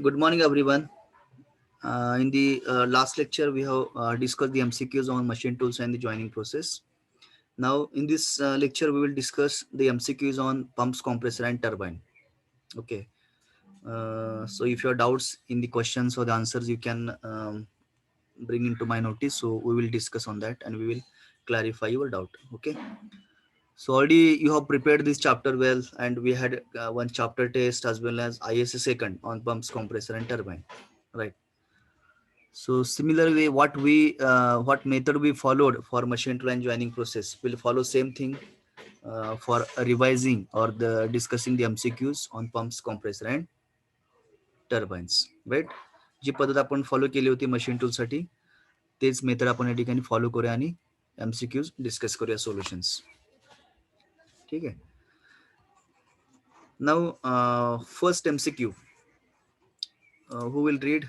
Good morning, everyone. In the last lecture, we have discussed the MCQs on machine tools and the joining process. Now, in this lecture, we will discuss the MCQs on pumps, compressor, and turbine. Okay. So, if you have doubts in the questions or the answers, you can bring into my notice. So, we will discuss on that and we will clarify your doubt. Okay. So, already you have prepared this chapter well, and we had one chapter test as well as ISA second on pumps, compressor, and turbine. Right. So similarly, what method we followed for machine to line joining process will follow same thing for revising or the discussing the MCQs on pumps, compressor and turbines, right? जी पद्धत आपण follow केली होती machine tool साठी तेच method आपण या ठिकाणी follow करूया आणि MCQs डिस्कस करूया सोल्युशन्स. ठीक आहे. Now first MCQ, who will read?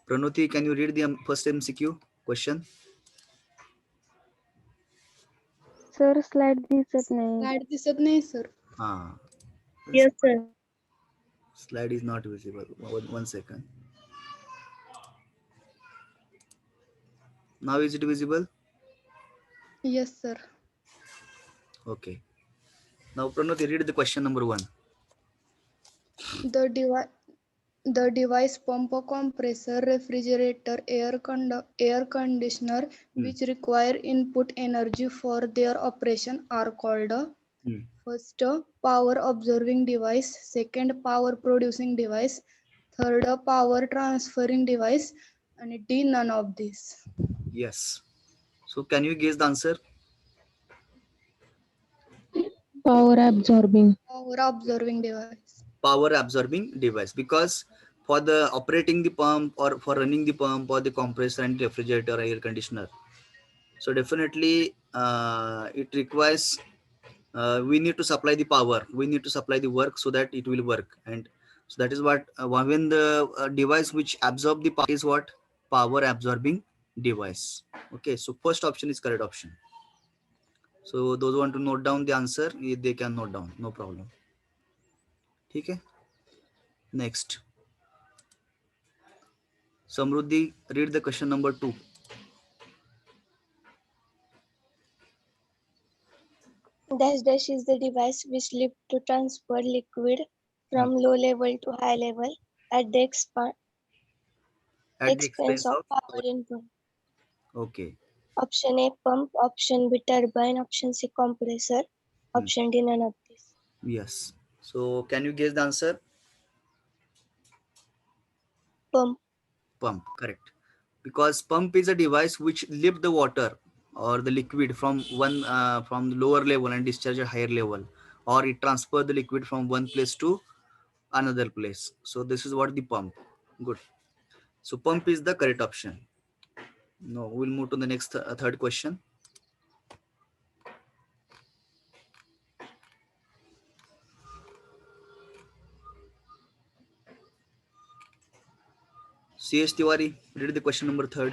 Pranuti, can you read the first MCQ question? Sir slide दिसत नाही. लाईट दिसत नाही sir. Yes, sir. Slide is not visible. One second. Now is it visible? Yes sir. Okay. Now Pranati, read the question number 1. The device pump, compressor, refrigerator, air conditioner which require input energy for their operation are called first power absorbing device, second power producing device, third power transferring device, and D none of these. Yes. So can you guess the answer? Power absorbing. Power absorbing device. Power absorbing device, because for the operating the pump or for running the pump or the compressor and refrigerator or air conditioner, so definitely it requires we need to supply the power, we need to supply the work so that it will work. And so that is what when the device which absorb the power is what? Power absorbing device. Okay, so first option is correct option. So those who want to note down the answer, they can note down, no problem. Okay. Next, Samruddhi, read the question number 2. Dash dash is the device which lift to transfer liquid from low level to high level at the expense of power input. Okay. Option A pump, option B turbine, option C compressor, option D none of these. Yes. So can you guess the answer? Pump. Pump, correct. Because pump is a device which lift the water or the liquid from from the lower level and discharge at higher level, or it transfer the liquid from one place to another place. So this is what the pump. Good. So pump is the correct option. No, we'll move to the next third question. CS Tiwari, read the question number 3.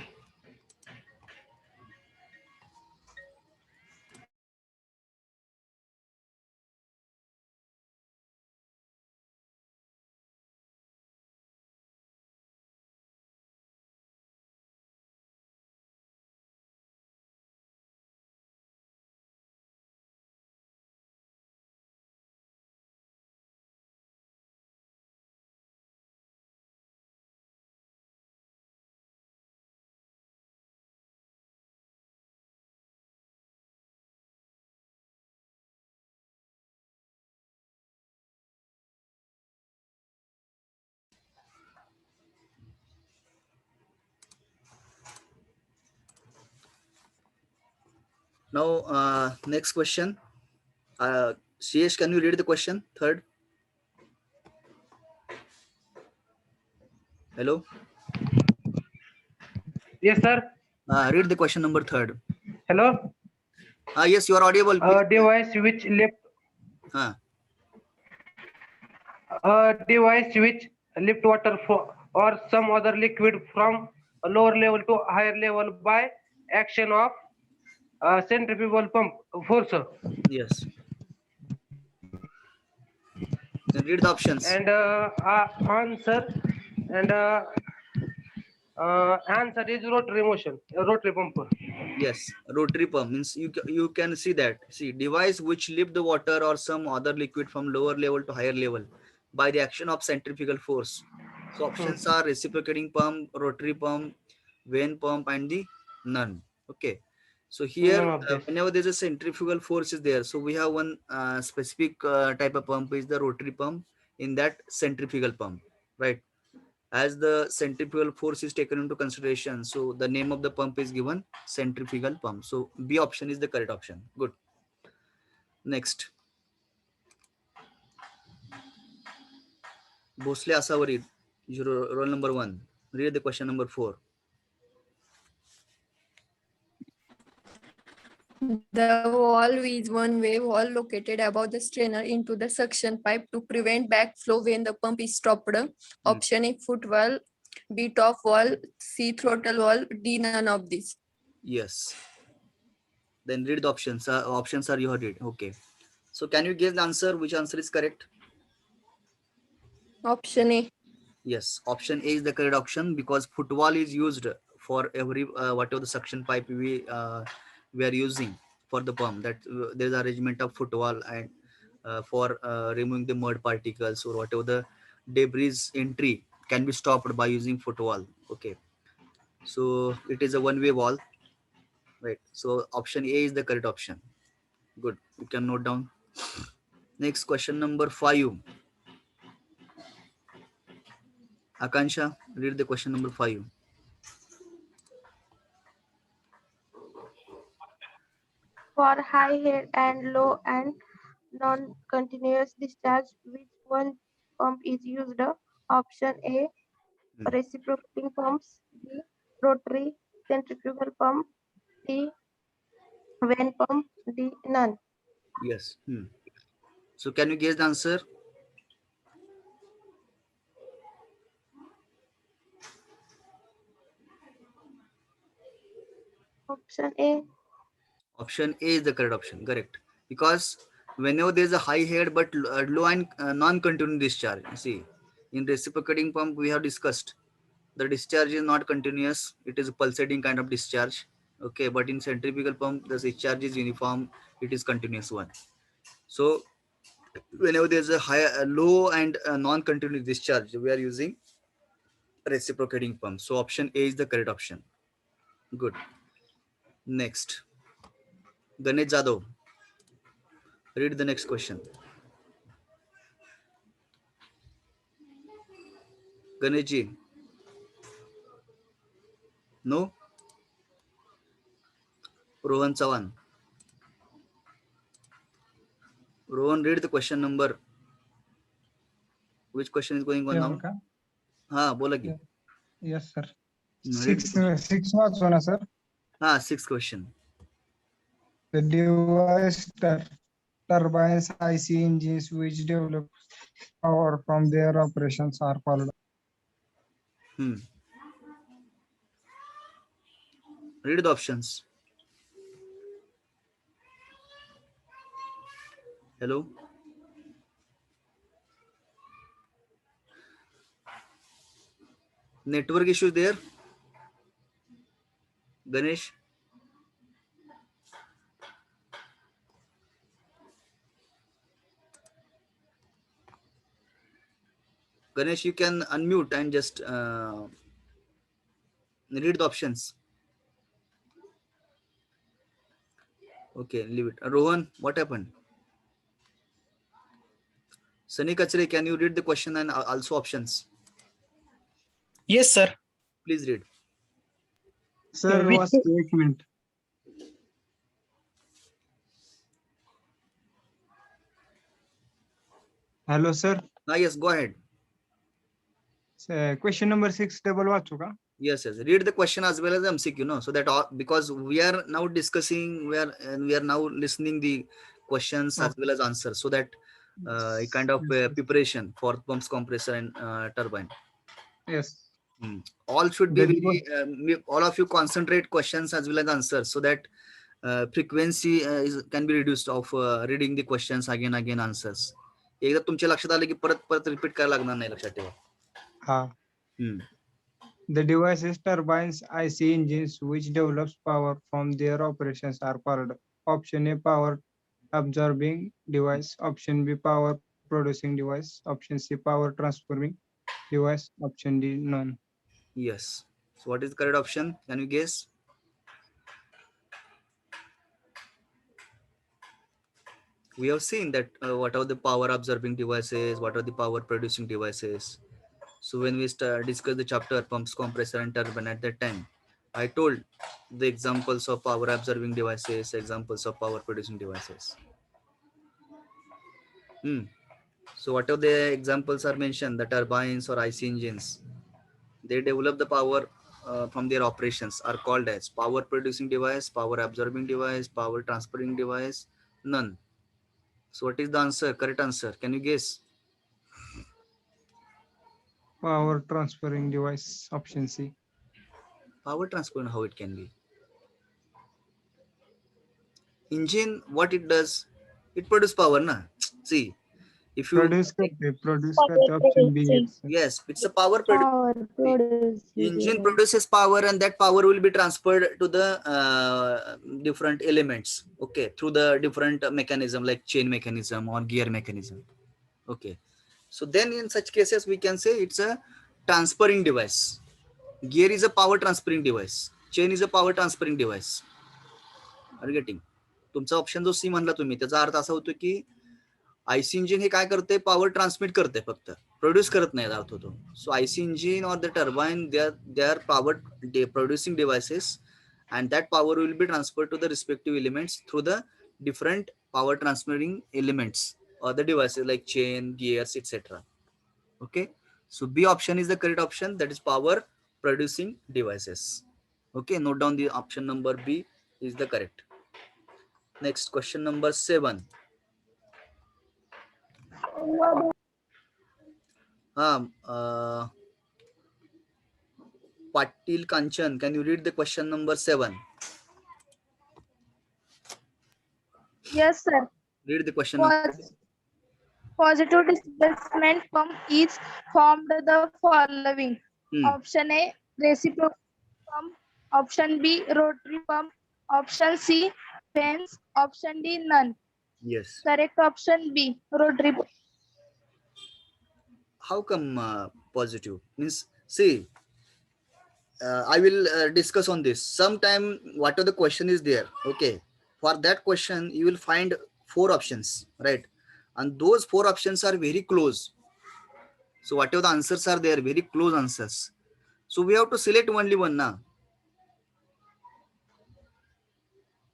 Now next question. CS, can you read the question third? Hello. Yes, sir. Read the question number 3. Hello. Yes, you are audible. A device which lift. A device which lift water or some other liquid from a lower level to higher level by action of centrifugal pump force. Yes. Then read the options. And answer And answer is rotary motion, rotary pump. Yes, rotary pump means you can see that. See, device which lift the water or some other liquid from lower level to higher level by the action of centrifugal force. So options are reciprocating pump, rotary pump, vane pump, and the none. Okay. So here, None of this. whenever there's a centrifugal force is there, so we have one specific type of pump is the rotary pump in that centrifugal pump, right? As the centrifugal force is taken into consideration, so the name of the pump is given centrifugal pump. So B option is the correct option. Good. Next, Bhosle Asawari, roll number 1. Read the question number 4. The valve is one-way valve located above the strainer into the suction pipe to prevent backflow when the pump is stopped. Option A, foot valve, B, top valve, C, throttle valve, D, none of these. Yes. Then read the options. Options are you heard it. Okay. So can you give the answer? Which answer is correct? Option A. Yes, option A is the correct option because footwall is used for every whatever the suction pipe we are using for the pump. That there is arrangement of footwall and for removing the mud particles or whatever the debris entry can be stopped by using footwall. Okay, so it is a one-way wall, right? So option A is the correct option. Good, you can note down. Next question number 5. Akansha, read the question number 5. For high head and low and non-continuous discharge, which one pump is used? Option A, reciprocating pumps. B, rotary centrifugal pump. C, vane pump. D, none. Yes. So can you guess the answer? Option A. Option A is the correct option. Correct. Because whenever there is a high head but low and non-continuous discharge, see, in reciprocating pump we have discussed the discharge is not continuous. It is a pulsating kind of discharge. Okay, but in centrifugal pump the discharge is uniform. It is continuous one. So whenever there is a low and non-continuous discharge, we are using reciprocating pump. So option A is the correct option. Good. Next, Ganesh Jadhav. Read the next question. Ganeshji. No? Rohan Chavan. Rohan, read the question number. Which question is going on now? Okay. हाँ बोला की. Yes, sir. Read the Six marks, sir. हाँ, 6th question. The device turbines, IC engines which develop power from their operations are called. Read the options. Hello. Network issue there. Ganesh. Ganesh, you can unmute and just read the options. Okay, leave it. Rohan, what happened? Sunny Kachre, can you read the question and also options? Yes, sir. Please read. Sir, Which- was statement. Hello, sir. Yes, go ahead. Question number 6 double वाचू का? Yes. Read the question as well as MCQ, no? So that because we are now discussing, we are now listening the questions as well as answers, so that a kind of preparation for pumps, compressor, and turbine. Yes. All should be Very very, all of you concentrate questions as well as answers, so that frequency can be reduced of reading the questions again answers. एकदा तुमच्या लक्षात आलं की परत repeat करायला लागणार नाही, लक्षात ठेवा. हाँ. Hmm. The devices, turbines, IC engines which develops power from their operations are called option A power absorbing device, option B power producing device, option C power transforming device, option D none. Yes. So what is the correct option? Can you guess? We have seen that what are the power absorbing devices, what are the power producing devices. So when we discuss the chapter pumps, compressor, and turbine at that time, I told the examples of power absorbing devices, examples of power producing devices. Hmm. So what are the examples are mentioned? The turbines or IC engines. They develop the power from their operations are called as power producing device, power absorbing device, power transferring device. None. So what is the answer? Correct answer. Can you guess? Power transferring device, option C. Power transfer, how it can be? Engine, what it does? It produce power, na? See, if you take, Produce Power करते option B producing. is yes, it's a power Power see, producing engine device. produces power and that power will be transferred to the different elements, okay, through the different mechanism like chain mechanism or gear mechanism, okay. So then in such cases we can say it's a transferring device. Gear is a power transferring device, chain is a power transferring device. Are you getting? तुमचा option जो सी म्हणला तुम्ही त्याचा अर्थ असा होतो की आयसी engine हे काय करते, पॉवर ट्रान्समिट करते, फक्त प्रोड्यूस करत नाही अर्थ होतो. सो आयसी इंजिन और the turbine they are power producing devices and that power will be transferred to the respective elements through the different power transmitting elements or the devices like chain, gears, etc. Okay, so B option is the correct option, that is power producing devices. Okay, note down the option number B is the correct. Next question number 7. Patil Kanchan, can you read the question number 7? Yes, sir. Read the question number. Positive displacement pump is formed the following. Option A, reciprocating pump. Option B, rotary pump. Option C, fans. Option D, none. Yes. Correct option B, rotary pump. How come positive? Means, see, I will discuss on this. Sometime, whatever the question is there, okay. For that question, you will find 4 options, right? And those 4 options are very close. So whatever the answers are there, very close answers. So we have to select only one now.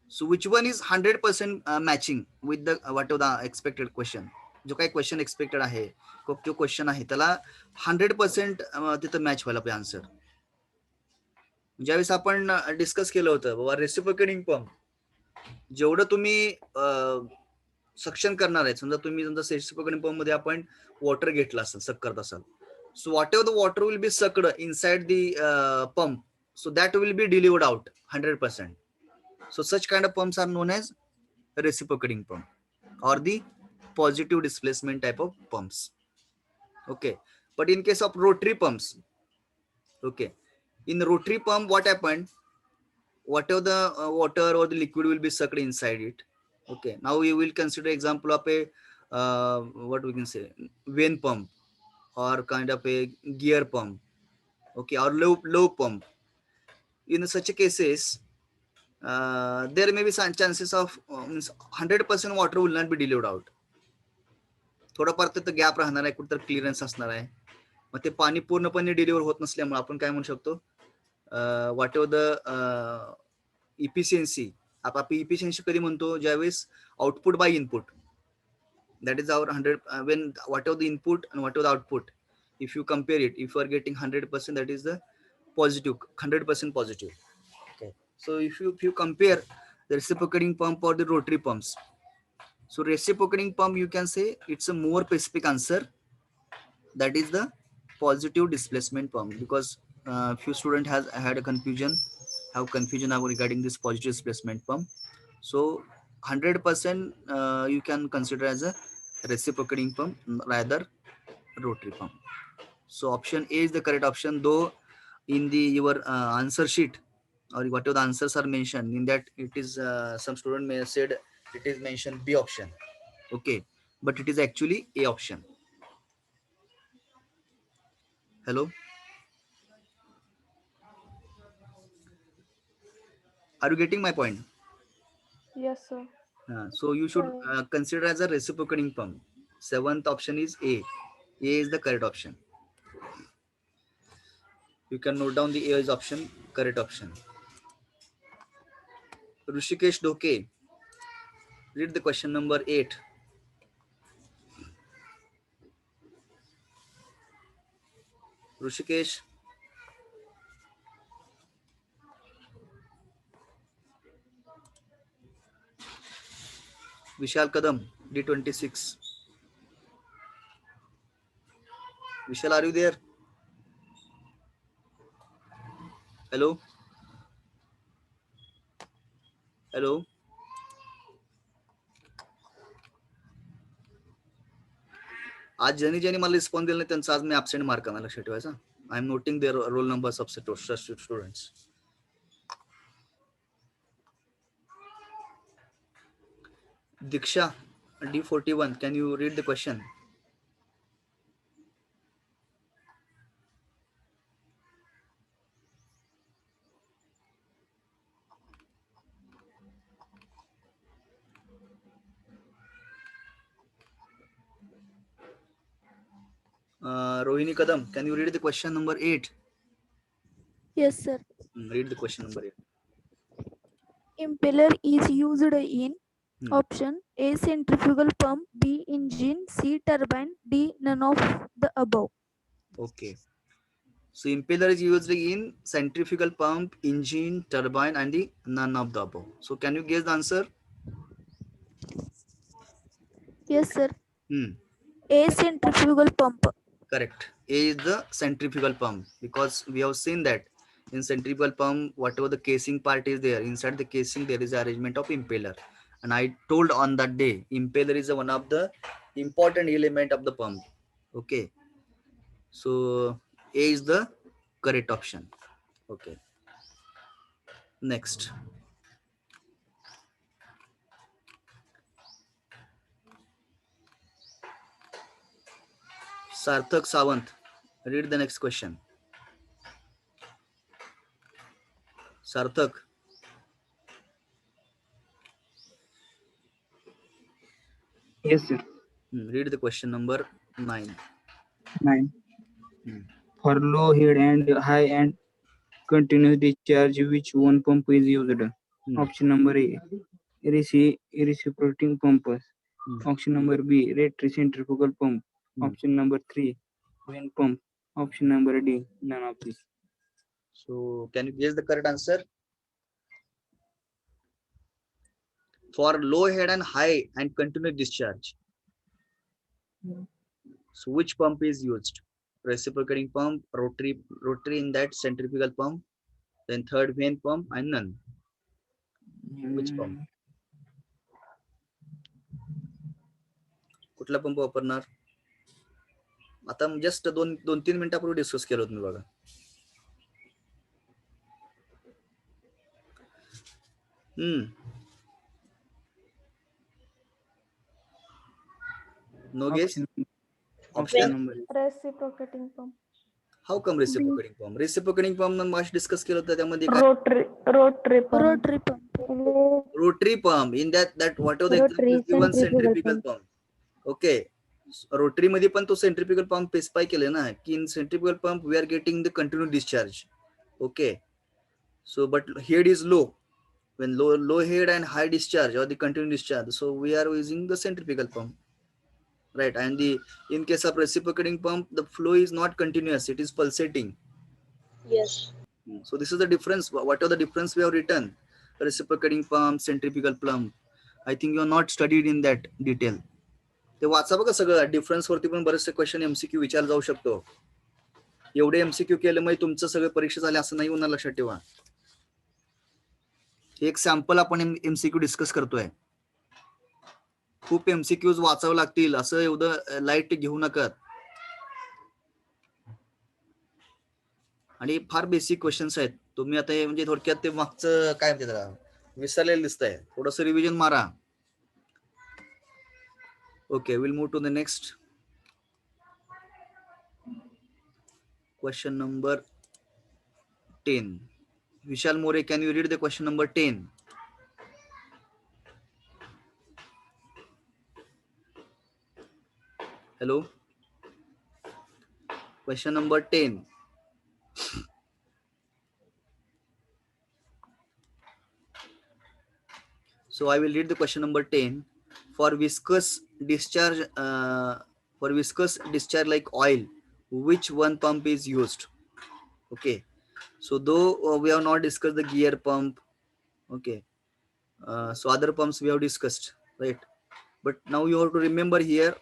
So which one is 100% matching with the whatever the expected question? जो काही question expected आहे, जो question आहे त्याला 100% तिथं match व्हायला पाहिजे answer. ज्यावेळेस आपण डिस्कस केलं होतं बाबा रेसिप्रोकेटिंग पंप जेवढं तुम्ही सक्शन करणार आहे, समजा तुम्ही रेसिप्रोकेटिंग पंप मध्ये आपण वॉटर घेतलं असेल, सक करत असाल, so what ever the water will be sucked inside the pump, so that will be delivered out 100%. So such kind of pumps are known as reciprocating pump or the positive displacement type of pumps. Okay, but in case of rotary pumps, okay, in rotary pump what happened, whatever the water or the liquid will be sucked inside it. Okay, now we will consider example of a what we can say vane pump or kind of a gear pump, okay, or low pump. In such cases, there may be some chances of 100% water will not be delivered out. थोडाफार तिथं gap राहणार आहे, कुठं clearance असणार आहे. मग ते पाणी पूर्णपणे डिलिव्हर होत नसल्यामुळे आपण काय म्हणू शकतो, व्हॉट एव्हर द इफिशियन्सी. आपण इफिशियन्सी कधी म्हणतो, ज्यावेळेस output by input, that is our 100 when whatever the input and whatever the output, if you compare it, if you are getting 100%, that is the positive, 100% positive. Okay, so if you compare the reciprocating pump or the rotary pumps, so reciprocating pump you can say it's a more specific answer, that is the positive displacement pump, because few student has had a confusion regarding this positive displacement pump. So 100% you can consider as a reciprocating pump, rather rotary pump. So option A is the correct option, though in the your answer sheet or whatever the answers are mentioned in that, it is some student may have said it is mentioned B option. Okay, but it is actually A option. Hello, are you getting my point? Yes, sir. So you should consider as a reciprocating pump. Seventh option is A. A is the correct option. You can note down the A is option, correct option. Rushikesh Doke, read the question number 8. Rushikesh. Vishal Kadam, D26. Vishal, are you there? Hello? Hello? आज ज्यांनी ज्यांनी मला response दिला नाही त्यांचा आज मी absent mark आहे, लक्षात ठेवायचा. I am noting their roll numbers of students. Diksha, D41, can you read the question? Rohini Kadam, can you read the question number 8? Yes, sir. Read the question number 8. Impeller is used in Hmm. option A centrifugal pump, B engine, C turbine, D none of the above. Okay. So impeller is used in centrifugal pump, engine, turbine, and the none of the above. So can you guess the answer? Yes, sir. A centrifugal pump. Correct. A is the centrifugal pump, because we have seen that in centrifugal pump, whatever the casing part is there, inside the casing there is arrangement of impeller. And I told on that day, impeller is one of the important element of the pump. Okay. So A is the correct option. Okay. Next. Sarthak Sawant, read the next question. Sarthak. Yes, sir. Read the question number 9. 9. For low head and high and continuous discharge, which one pump is used? Option number A, reciprocating pumps. Option number B, rotary centrifugal pump. Option number 3, vane pump. Option number D, none of these. So can you guess the correct answer? For low head and high and continuous discharge, so which pump is used? Reciprocating pump, rotary in that, centrifugal pump, then third vane pump, and none. Which pump? कुठला pump वापरणार? आता just 2-3 मिनिटापूर्वी discuss केलं होतं मी बघा. No guess? Option number Reciprocating pump. How come reciprocating pump? Reciprocating pump mash discuss केलं होतं, त्यामध्ये Rotary pump. Rotary pump. rotary pump. In that whatever the example is given, centrifugal pump. Okay. Rotary मध्ये पण तो centrifugal pump specify केले ना की in centrifugal pump we are getting the continue discharge. Okay. So but head is low. When low head and high discharge or the continuous discharge, so we are using the centrifugal pump, right? And in case of reciprocating pump, the flow is not continuous, it is pulsating. Yes. So this is the difference. What are the difference we have written? Reciprocating pump, centrifugal pump. I think you are not studied in that detail. ते वाचा बघा सगळं, difference वरती पण बरेचसे question MCQ विचारला जाऊ शकतो. एवढे एमसीक्यू केल्यामुळे तुमचं सगळं परीक्षा झाले असं नाही होणार, लक्षात ठेवा. एक सॅम्पल आपण एमसीक्यू डिस्कस करतोय. खूप एमसीक्यूज वाचावं लागतील असं एवढं लाईट घेऊ नका. आणि फार बेसिक क्वेश्चन्स आहेत. तुम्ही आता हे म्हणजे थोडक्यात ते मागचं काय म्हणते त्याला विसरलेलं दिसतंय. थोडंसं रिव्हिजन मारा. Okay, will move to the next. Question number 10. Vishal More, can you read the question number 10? Hello? Question number 10. So I will read the question number 10. For viscous discharge like oil, which one pump is used? Okay. So though we have not discussed the gear pump, okay. So other pumps we have discussed, right? But now you have to remember here,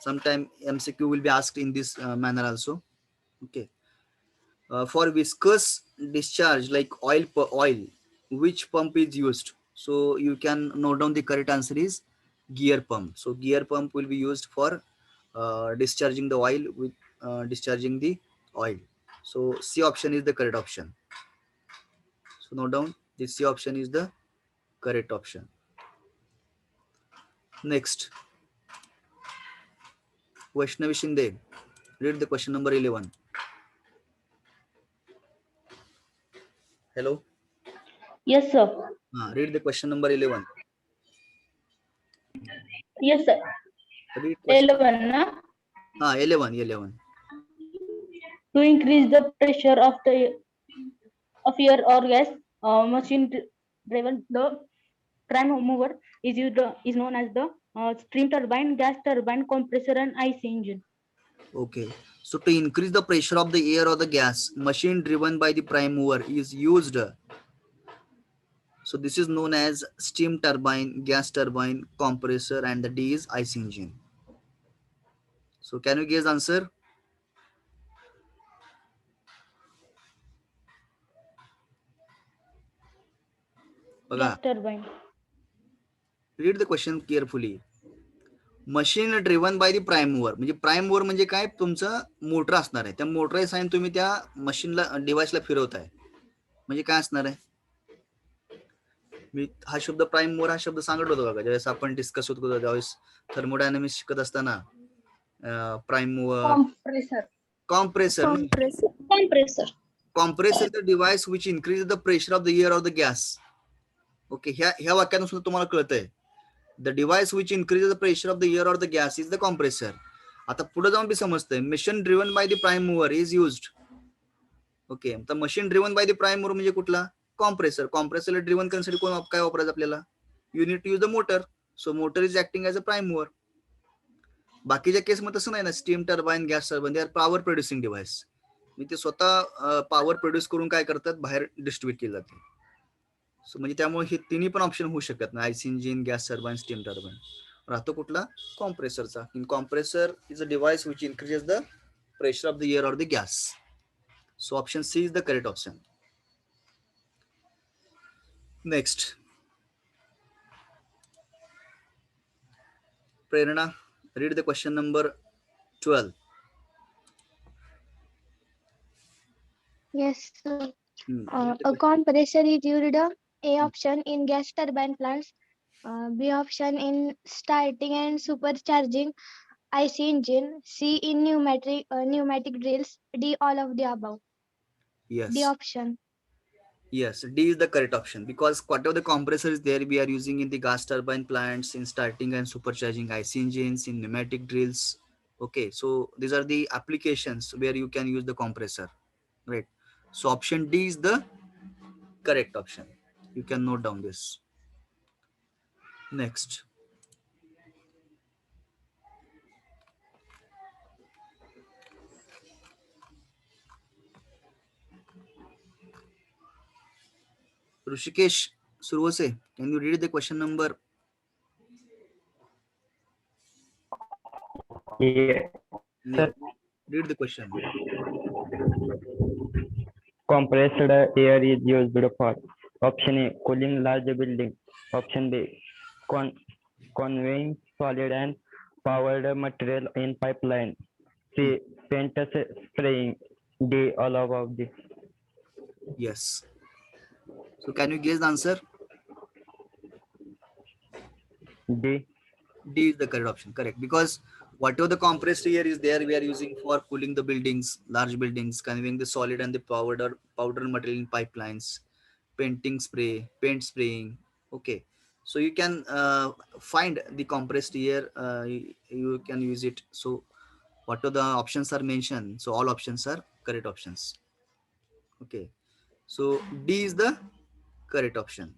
sometime MCQ will be asked in this manner also. Okay. For viscous discharge like oil, which pump is used? So you can note down the correct answer is gear pump. So gear pump will be used for discharging the oil with discharging the oil. So C option is the correct option. So note down this C option is the correct option. Next, Vaishnavi Shinde, read the question number 11. Hello. Yes, sir. Read the question number 11. Yes, sir. Read question. 11, na? 11. To increase the pressure of air or gas, machine driven the prime mover is known as the steam turbine, gas turbine, compressor, and IC engine. Okay. So to increase the pressure of the air or the gas, machine driven by the prime mover is used. So this is known as steam turbine, gas turbine, compressor, and the D is IC engine. So can you guess answer? Gas turbine. Read the question carefully. Machine driven by the prime mover, म्हणजे prime mover म्हणजे काय, तुमचं motor असणार आहे. त्या motor sign तुम्ही त्या मशीनला डिव्हाइसला फिरवताय, म्हणजे काय असणार आहे. मी हा शब्द प्राइम मूवर हा शब्द सांगत होतो बघा ज्यावेळेस आपण डिस्कस होत होतो, त्यावेळेस थर्मोडायनामिक्स शिकत असताना. Prime mover, compressor the device which increase the pressure of the air of the gas. Okay, ह्या वाक्यातून सुद्धा तुम्हाला कळतंय. The device which increases the pressure of the air or the gas is the compressor. आता पुढे जाऊन B समजतंय, machine driven by the prime mover is used. Okay, तर machine driven by the prime mover म्हणजे कुठला, compressor. कॉम्प्रेसरला driven करण्यासाठी कोण काय वापरायचं आपल्याला, unit use the motor. So motor is acting as a prime mover. बाकीच्या केस मध्ये तसं नाही ना, steam turbine, gas turbine, they are power producing device. मी ते स्वतः पॉवर प्रोड्यूस करून काय करतात, बाहेर डिस्ट्रीब्यूट केले जाते. सो म्हणजे त्यामुळे हे तिन्ही पण ऑप्शन होऊ शकत नाही, IC engine, gas turbine, steam turbine. राहतो कुठला, कॉम्प्रेसरचा. In compressor is a device which increases the pressure of the air or the gas. So option C is the correct option. Next, Prerana, read the question number 12. Yes, sir. A compressor is used, A option in gas turbine plants, B option in starting and supercharging IC engine, C in pneumatic drills, D all of the above. Yes. D option. Yes, D is the correct option, because whatever the compressor is there, we are using in the gas turbine plants, in starting and supercharging IC engines, in pneumatic drills. Okay, so these are the applications where you can use the compressor, right? So option D is the correct option. You can note down this. Next, Rushikesh Survose, can you read the question number? Yeah. Read the question. Compressed air is used for option A, cooling large building. Option B, conveying solid and powered material in pipeline. C, paint spraying. D, all all above this. Yes. So can you guess the answer? D. D is the correct option. Correct. Because whatever the compressed air is there, we are using for cooling the buildings, large buildings, conveying the solid and the powder material in pipelines, paint spraying. Okay. So you can find the compressed air. You can use it. So whatever the options are mentioned, so all options are correct options. Okay. So D is the correct option.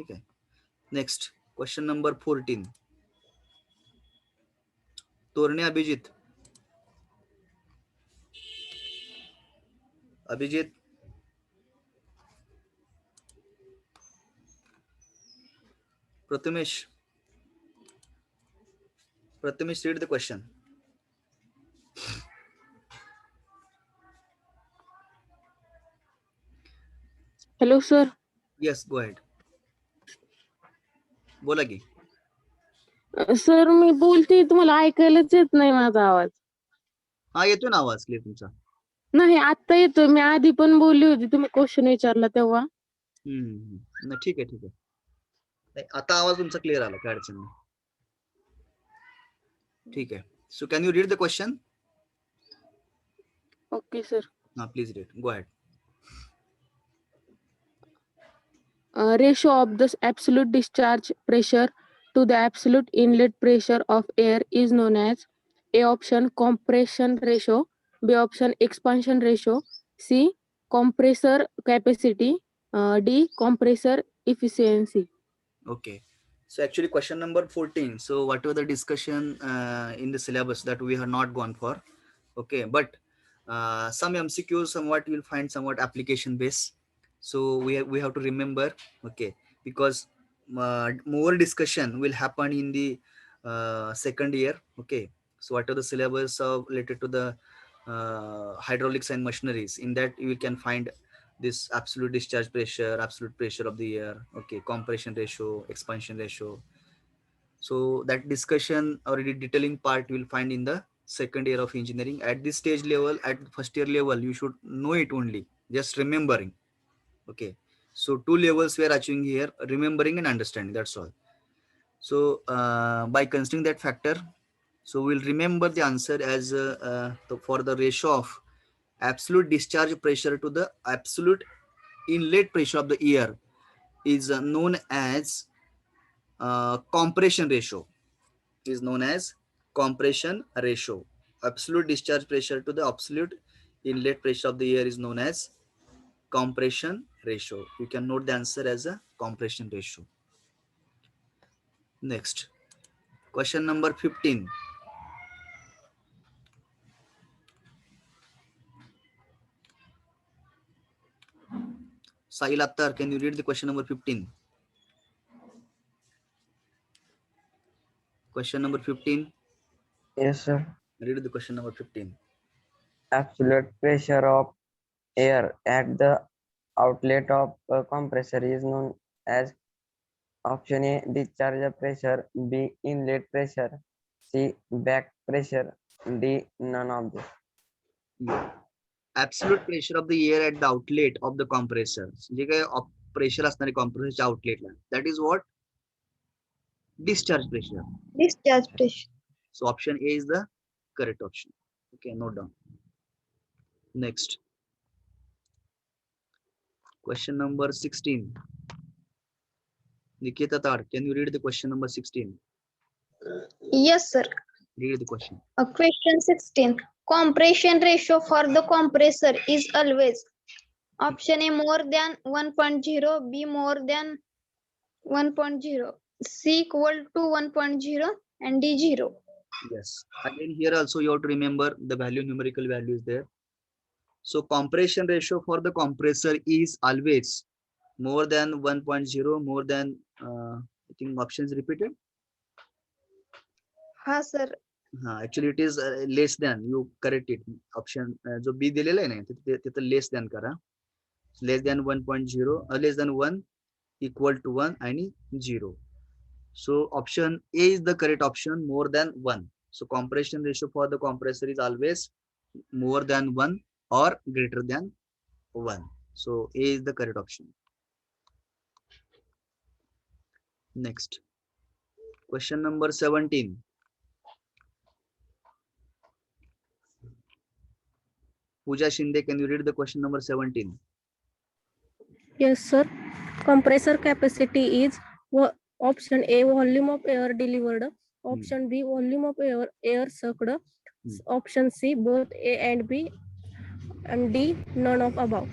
Okay. Next question number 14. Torane Abhijit. Abhijit. Prathamesh. Prathamesh, read the question. Hello, sir. Yes, go ahead. बोला की. Sir मी बोलते तुम्हाला ऐकायलाच येत नाही माझा आवाज. हा येतोय ना आवाज क्लिअर तुमचा. नाही आता येतोय. मी आधी पण बोलली होती तुम्ही क्वेश्चन विचारला तेव्हा. नाही ठीक आहे ठीक आहे. नाही, आता आवाज तुमचा क्लिअर आला, काय अडचण नाही. ठीक आहे. So can you read the question? Okay sir. हा please read. Go ahead. Ratio of the absolute discharge pressure to the absolute inlet pressure of air is known as A option compression ratio, B option expansion ratio, C compressor capacity, D compressor efficiency. Okay. So actually question number 14. So whatever the discussion in the syllabus that we have not gone for. Okay. But some MCQs somewhat you will find somewhat application based. So we have to remember, okay, because more discussion will happen in the second year. Okay. So what are the syllabus of related to the hydraulics and machineries? In that you can find this absolute discharge pressure, absolute pressure of the air, okay, compression ratio, expansion ratio. So that discussion already detailing part you will find in the second year of engineering. At this stage level, at first year level, you should know it only, just remembering. Okay, so 2 levels we are achieving here, remembering and understanding, that's all. So by considering that factor, so we'll remember the answer as for the ratio of absolute discharge pressure to the absolute inlet pressure of the air is known as compression ratio. Is known as compression ratio. Absolute discharge pressure to the absolute inlet pressure of the air is known as compression ratio. You can note the answer as a compression ratio. Next, question number 15. Sahil Attar, can you read the question number 15? Question number 15. Yes, sir. Read the question number 15. Absolute pressure of air at the outlet of a compressor is known as option A discharge pressure, B inlet pressure, C back pressure, D none of this. Absolute pressure of the air at the outlet of the compressor. जे काही pressure असणारे compressor outlet La, that is what? Discharge pressure. Discharge pressure. So option A is the correct option. Okay, note down. Next, question number 16. Nikita Tar, can you read the question number 16? Yes, sir. Read the question. Question 16. Compression ratio for the compressor is always option A more than 1.0, B more than 1.0, C equal to 1.0, and D 0. Yes. Again, here also you have to remember the value, numerical value is there. So compression ratio for the compressor is always more than 1.0, more than, I think options repeated. Ha, sir. Actually it is less than, you correct it. Option जो B दिलेला आहे ना तिथं less than करा. Less than 1.0, less than 1, equal to 1 and 0. So option A is the correct option, more than 1. So compression ratio for the compressor is always more than 1, or greater than 1. So A is the correct option. Next, question number 17. Pooja Shinde, can you read the question number 17? Yes, sir. Compressor capacity is option A, volume of air delivered. Option B, volume of air sucked. Option C, both A and B. And D, none of above.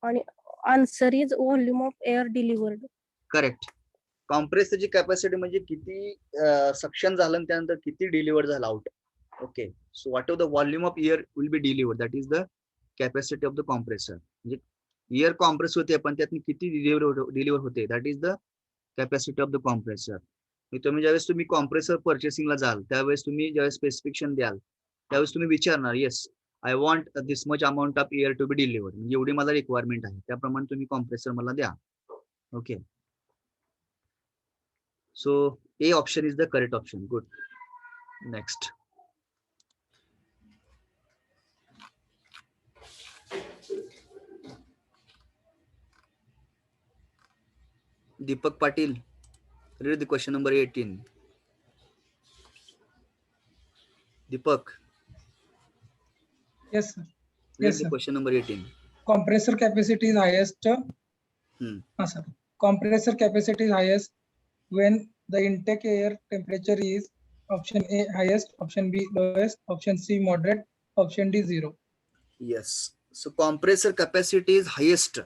And answer is volume of air delivered. Correct. कॉम्प्रेसरची capacity म्हणजे किती suction झालं आणि त्यानंतर किती deliver झालं out. Okay, so whatever the volume of air will be delivered, that is the capacity of the compressor. म्हणजे air compress होते पण त्यातून किती डिलिव्हर होते, that is the capacity of the compressor. तुम्ही ज्यावेळेस तुम्ही कॉम्प्रेसर परचेसिंगला जाल त्यावेळेस तुम्ही ज्यावेळेस स्पेसिफिकेशन द्याल त्यावेळेस तुम्ही विचारणार, yes I want this much amount of air to be delivered, म्हणजे एवढी मला रिक्वायरमेंट आहे त्याप्रमाणे तुम्ही कॉम्प्रेसर मला द्या. Okay, so A option is the correct option. Good. Next. Deepak Patil, read the question number 18. Deepak. Yes, sir. Read Yes, the sir. question number 18. Compressor capacity is highest. Sir. Compressor capacity is highest when the intake air temperature is option A highest, option B lowest, option C moderate, option D 0. Yes. So compressor capacity is highest.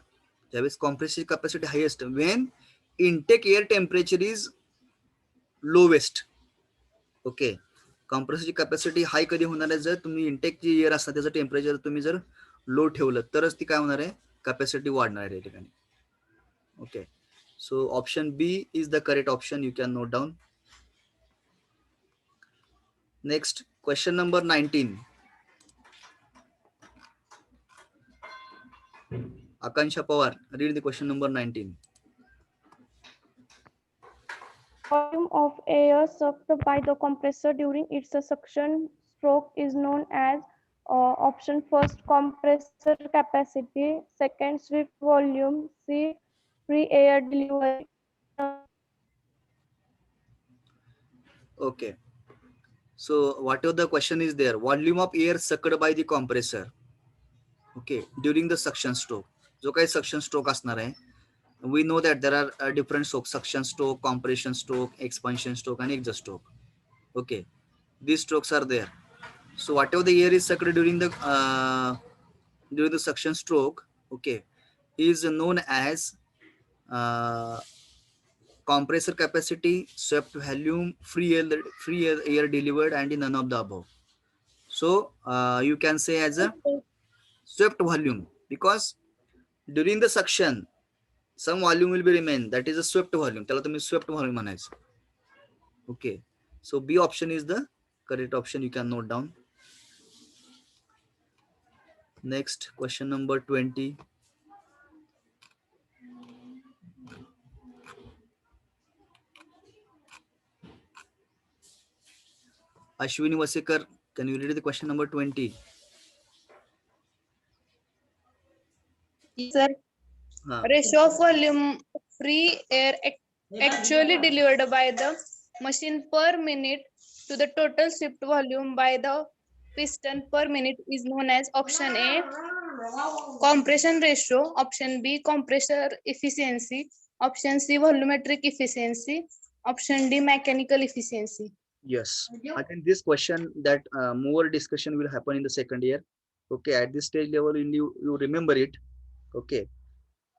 ज्यावेळेस compressor capacity highest when intake air temperature is lowest. Okay, कॉम्प्रेसरची capacity high कधी होणार आहे, जर तुम्ही intake जी air असतात त्याचं temperature तुम्ही जर लो ठेवलं तरच ती काय होणार आहे, कॅपॅसिटी वाढणार आहे या ठिकाणी. Okay, so option B is the correct option, you can note down. Next, question number 19. Akansha Pawar, read the question number 19. Volume of air sucked by the compressor during its suction stroke is known as option first compressor capacity, second swift volume, C free air delivery. Okay, so whatever the question is there, volume of air sucked by the compressor, okay, during the suction stroke. जो काही suction stroke असणार आहे, we know that there are different strokes: suction stroke, compression stroke, expansion stroke and exhaust stroke. Okay, these strokes are there. So whatever the air is sucked during the suction stroke, okay, is known as compressor capacity, swept volume, free air delivered and none of the above. So you can say as a swept volume, because during the suction some volume will be remain, that is a swept volume, त्याला तुम्ही swept volume म्हणायचं. Okay, so B option is the correct option, you can note down. Next, question number 20. Ashwini Vasekar, can you read the question number 20? Yes, sir. Ratio of volume free air actually delivered by the machine per minute to the total shipped volume by the piston per minute is known as option A compression ratio, option B compressor efficiency, option C volumetric efficiency, option D mechanical efficiency. Yes, I think this question that more discussion will happen in the second year. Okay, at this stage level you remember it. Okay,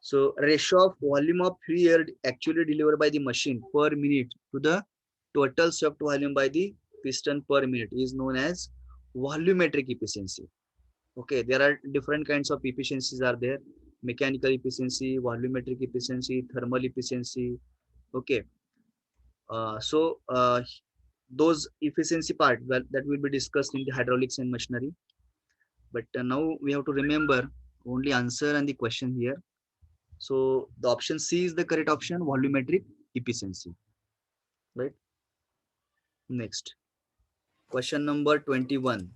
so ratio of volume of free air actually delivered by the machine per minute to the total swept volume by the piston per minute is known as volumetric efficiency. Okay, there are different kinds of efficiencies are there: mechanical efficiency, volumetric efficiency, thermal efficiency. Okay, so those efficiency part that will be discussed in the hydraulics and machinery. But now we have to remember only answer and the question here. So the option C is the correct option, volumetric efficiency, right? Next, question number 21.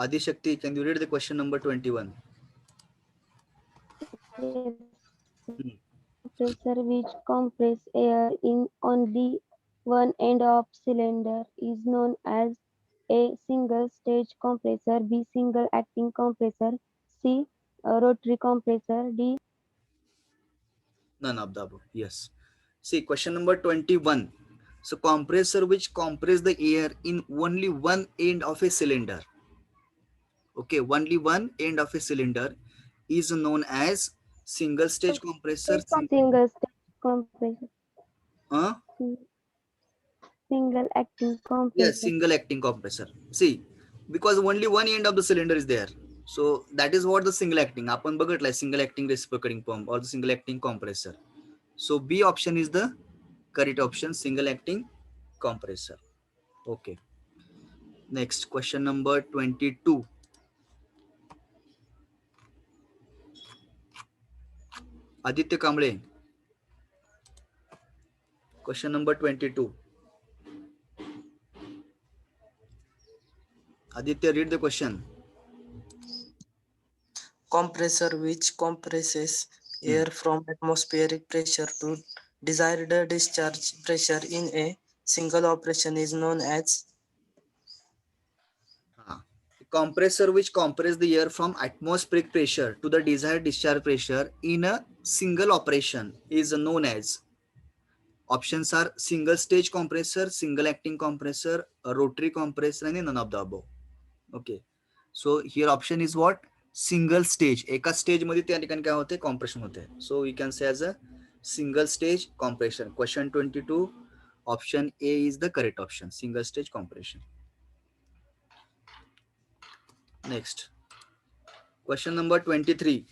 Adi Shakti, can you read the question number 21? Yes. Hmm. Compressor which compress air in only one end of cylinder is known as a single stage compressor, B single acting compressor, C rotary compressor, D. None of the above. Yes. See, question number 21. So compressor which compress the air in only one end of a cylinder. Okay, only one end of a cylinder is known as single stage compressor. Single stage compressor. Huh? Single acting compressor. Yes, single acting compressor. See, because only one end of the cylinder is there. So that is what the single acting. आपण बघितलंय single acting reciprocating pump or the single acting compressor. So B option is the correct option, single acting compressor. Okay. Next question number 22. Aditya Kamble. Question number 22. Aditya, read the question. Compressor which compresses air from atmospheric pressure to desired discharge pressure in a single operation is known as Compressor which compress the air from atmospheric pressure to the desired discharge pressure in a single operation is known as. Options are single stage compressor, single acting compressor, a rotary compressor, and none of the above. Okay. So here option is what? Single stage. एका stage मध्ये त्या ठिकाणी काय होते? Compression होते. So we can say as a single stage compression. Question 22. Option A is the correct option. Single stage compression. Next. Question number 23.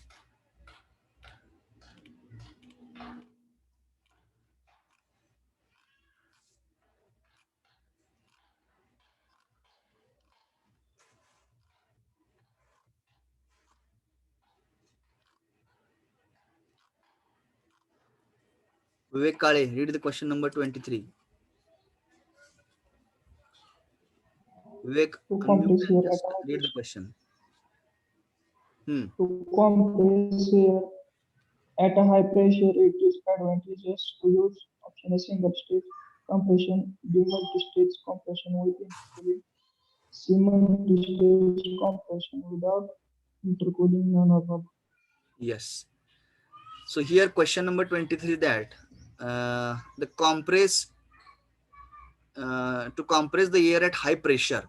Vivek Kale, read the question number 23. Vivek, To unmute compress and air just at a high read the question. To compress air at a high pressure, it is advantageous to use option A single stage compression, B multi-stage compression with intercooling, C multi-stage compression without intercooling, none of above. Yes. So here question number 23 that the compress to compress the air at high pressure.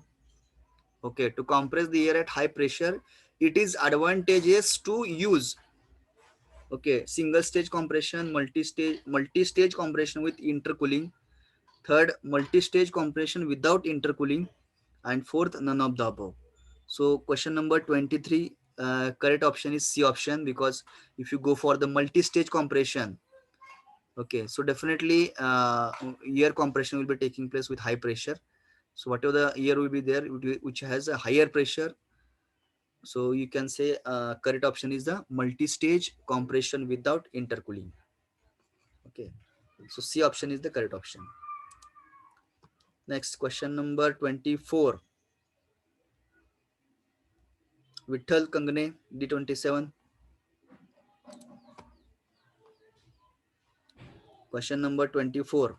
Okay, to compress the air at high pressure, it is advantageous to use. Okay, single stage compression, multi-stage compression with intercooling. Third, multi-stage compression without intercooling, and fourth, none of the above. So question number 23, correct option is C option, because if you go for the multi-stage compression, okay, so definitely air compression will be taking place with high pressure. So whatever the air will be there, which has a higher pressure. So you can say correct option is the multi-stage compression without intercooling. Okay, so C option is the correct option. Next question number 24. Vitthal Kangne, D27. Question number 24.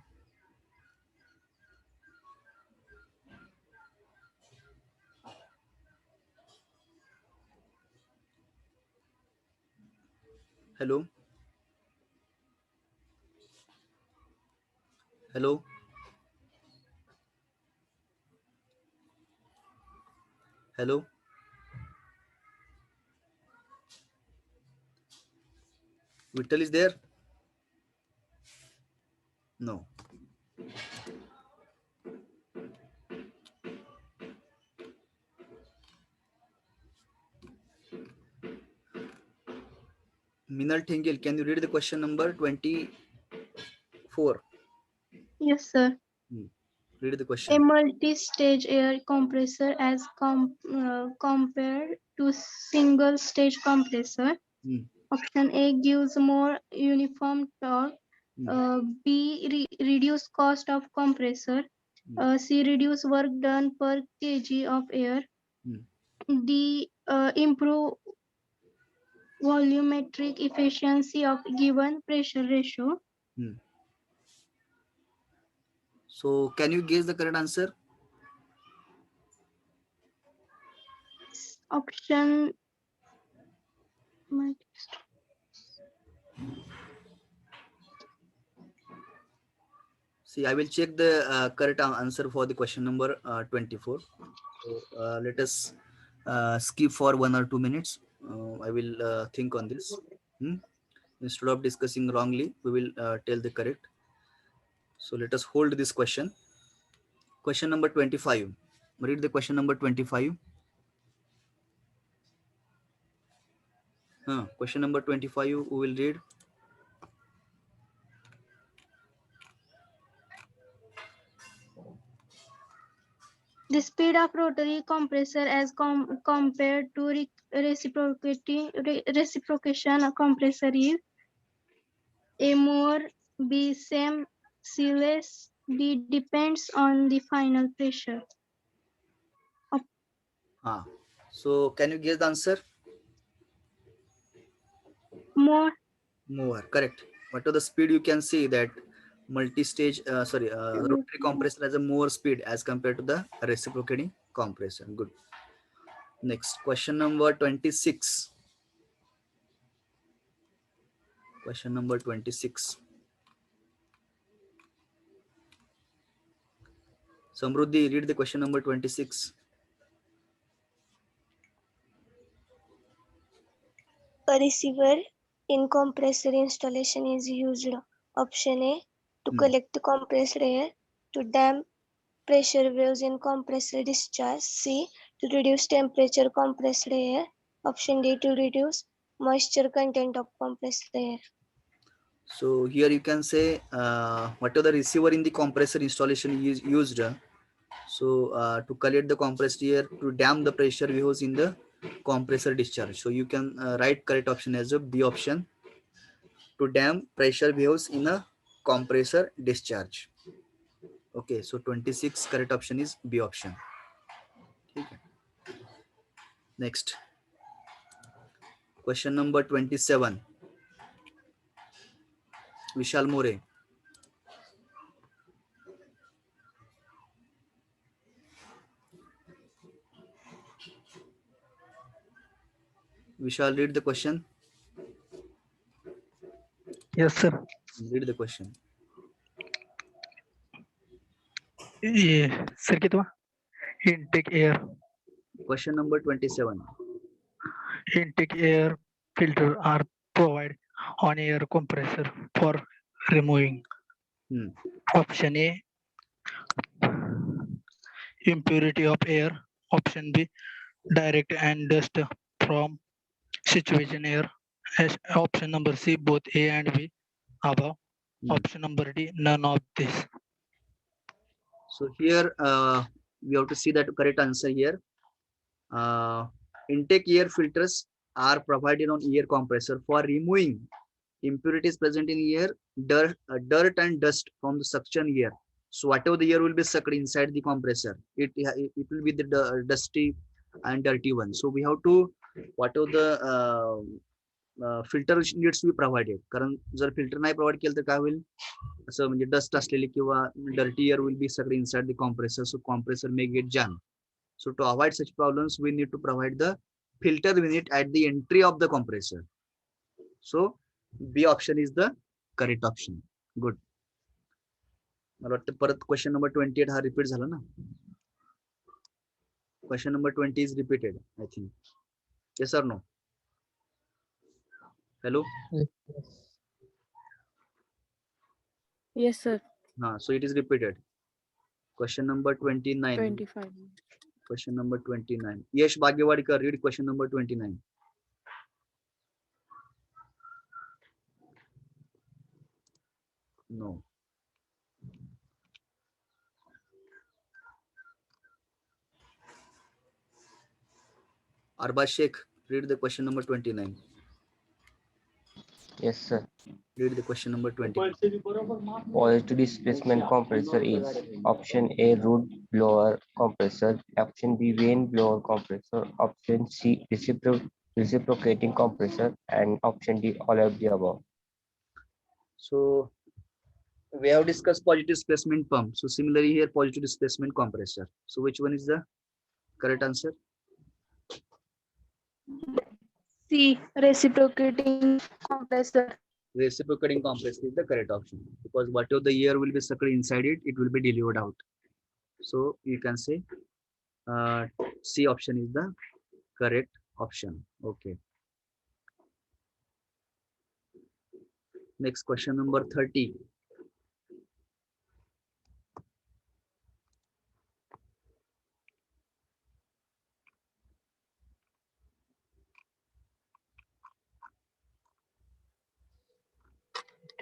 Hello. Hello. Hello. Vitthal is there? No. Minal Thengil, can you read the question number 24? Yes, sir. Read the A question. multi-stage air compressor as compared to single-stage compressor. Option A gives more uniform torque. B reduce cost of compressor. C reduce work done per kg of air. D. Improve volumetric efficiency of given pressure ratio. So can you guess the correct answer? Option. See, I will check the correct answer for the question number 24. So let us skip for 1 or 2 minutes. I will think on this. Instead of discussing wrongly, we will tell the correct. So let us hold this question. Question number 25. Read the question number 25. Question number 25, we will read. The speed of rotary compressor as compared to reciprocation compressor is A more, B same, C less, D depends on the final pressure. So can you guess the answer? More. More, correct. What are the speed? You can see that multi-stage, rotary compressor has a more speed as compared to the reciprocating compressor. Good. Next, question number 26. Question number 26. Samruddhi, read the question number 26. A receiver in compressor installation is used. Option A, to collect compressed air, to damp pressure waves in compressor discharge. C, to reduce temperature compressed air. Option D, to reduce moisture content of compressed air. So here you can say what are the receiver in the compressor installation is used. So to collect the compressed air, to damp the pressure waves in the compressor discharge. So you can write correct option as a B option, to damp pressure waves in a compressor discharge. Okay, so 26 correct option is B option. Okay. Next, question number 27. Vishal More. Vishal, read the question. Yes, sir. Read the question. Yeah, sir, कितवा? Intake air. Question number 27. Intake air filter are provided on air compressor for removing. Option A, impurity of air. Option B, direct and dust from situation air. As option number C, both A and B above. Option number D, none of this. So here we have to see that correct answer here. Intake air filters are provided on air compressor for removing impurities present in air, dirt and dust from the suction air. So whatever the air will be sucked inside the compressor, it will be the dusty and dirty one. So we have to whatever the filter needs to be provided. कारण जर filter नाही provide केलं तर काय होईल, असं म्हणजे dust असलेली किंवा dirty air will be sucked inside the compressor, so compressor may get jammed. So to avoid such problems, we need to provide the filter unit at the entry of the compressor. So B option is the correct option. Good. मला वाटतं परत question number 28 हा repeat झाला ना. Question number 20 is repeated, I think. Yes or no? Hello? Yes, sir. So it is repeated. Question number 29. 25. Question number 29. Yash Bhagyawardkar, read question number 29. No. Arbaz Sheikh, read the question number 29. Yes, sir. Read the question number 20. Positive displacement compressor is option A, root blower compressor, option B, vane blower compressor, option C, reciprocating compressor, and option D, all of the above. So we have discussed positive displacement pump. So similarly here, positive displacement compressor. So which one is the correct answer? C, reciprocating compressor. Reciprocating compressor is the correct option, because whatever the air will be sucked inside it, it will be delivered out. So you can say C option is the correct option. Okay. Next question number 30.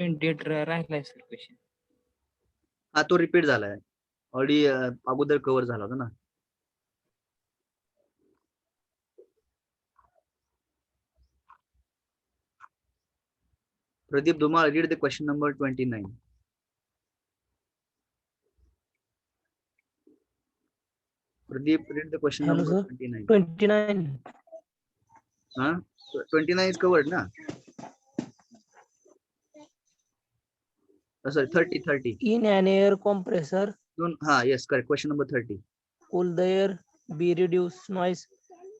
राहिलाय sir question. हा तो repeat झालाय already, अगोदर cover झाला होता ना. Pradeep Dhumal, read the question number 29. Pradeep, read the question Hello, number sir. 29. 29. Huh? 29 is covered, na? Sorry, 30. In an air compressor, Yes, correct. Question number 30. cool the air, B, reduce noise,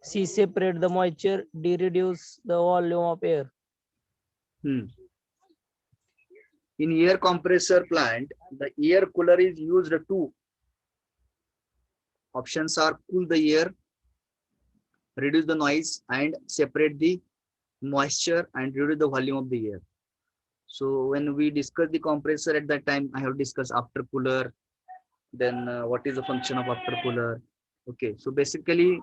C, separate the moisture, D, reduce the volume of air. In air compressor plant, the air cooler is used to. Options are cool the air, reduce the noise, and separate the moisture and reduce the volume of the air. So when we discuss the compressor at that time, I have discussed after cooler, then what is the function of after cooler. Okay, so basically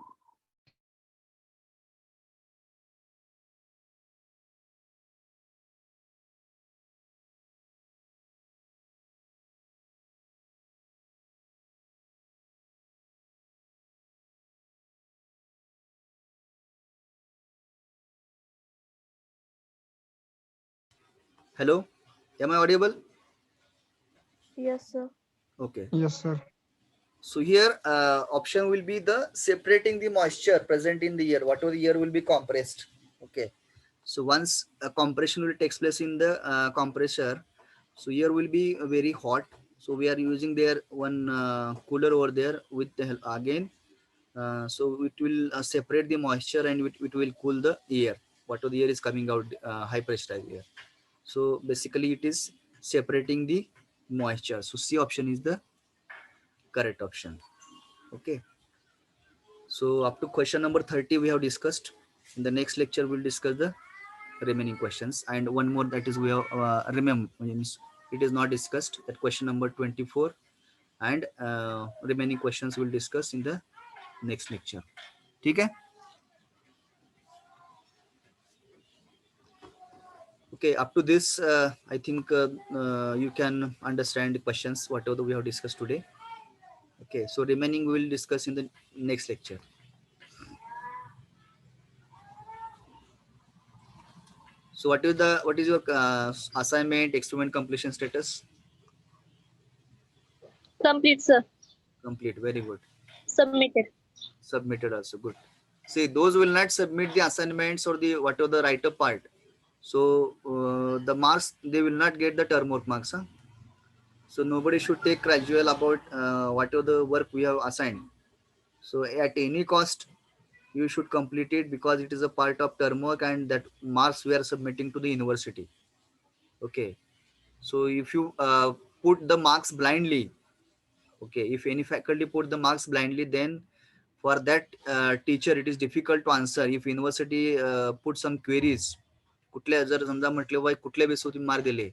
hello, am I audible? Yes, sir. Okay. Yes, sir. So here option will be the separating the moisture present in the air, whatever the air will be compressed. Okay. So once a compression will take place in the compressor, so air will be very hot. So we are using there one cooler over there with the help again. So it will separate the moisture and it will cool the air. Whatever the air is coming out, high pressurized air. So basically it is separating the moisture. So C option is the correct option. Okay. So up to question number 30 we have discussed. In the next lecture we'll discuss the remaining questions, and one more that is we have remember it is not discussed, that question number 24, and remaining questions we'll discuss in the next lecture. Okay. Okay, up to this I think you can understand the questions whatever we have discussed today. Okay, so remaining we will discuss in the next lecture. So what is your assignment experiment completion status? Complete, sir. Complete, very good. Submitted. Submitted also, good. See, those will not submit the assignments or the whatever the write-up part. So the marks, they will not get the term work marks. Huh? So nobody should take casual about whatever the work we have assigned. So at any cost, you should complete it, because it is a part of term work and that marks we are submitting to the university. Okay. So if you put the marks blindly, okay, if any faculty put the marks blindly, then for that teacher it is difficult to answer. If university put some queries, कुठल्या जर समजा म्हटलं by कुठल्या बेसवर तुम्ही mark दिले,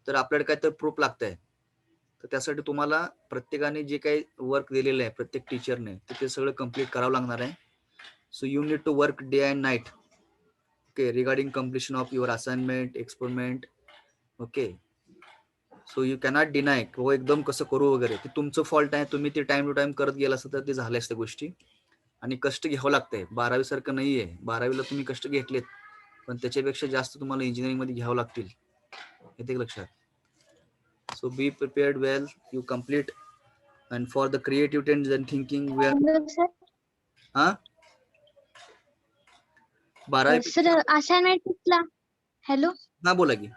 तर आपल्याला काय तर प्रूफ लागतंय. तर त्यासाठी तुम्हाला प्रत्येकाने जे काही वर्क दिलेलं आहे प्रत्येक टीचरने, ते सगळं कंप्लीट करावं लागणार आहे. So you need to work day and night, okay, regarding completion of your assignment experiment. Okay, so you cannot deny की हो एकदम कसं करू वगैरे, ते तुमचं फॉल्ट आहे. तुम्ही ते टाइम टू टाइम करत गेला असतं तर ते झाल्या असत्या गोष्टी. आणि कष्ट घ्यावं लागतंय. 12वी सारखं नाहीये, 12वीला तुम्ही कष्ट घेतलेत, पण त्याच्यापेक्षा जास्त तुम्हाला इंजिनिअरिंग मध्ये घ्यावं लागतील. येते का लक्षात? So be prepared well, you complete, and for the creativity and thinking we are हा 12 सर असाइनमेंट 6 ला हॅलो हा बोला की.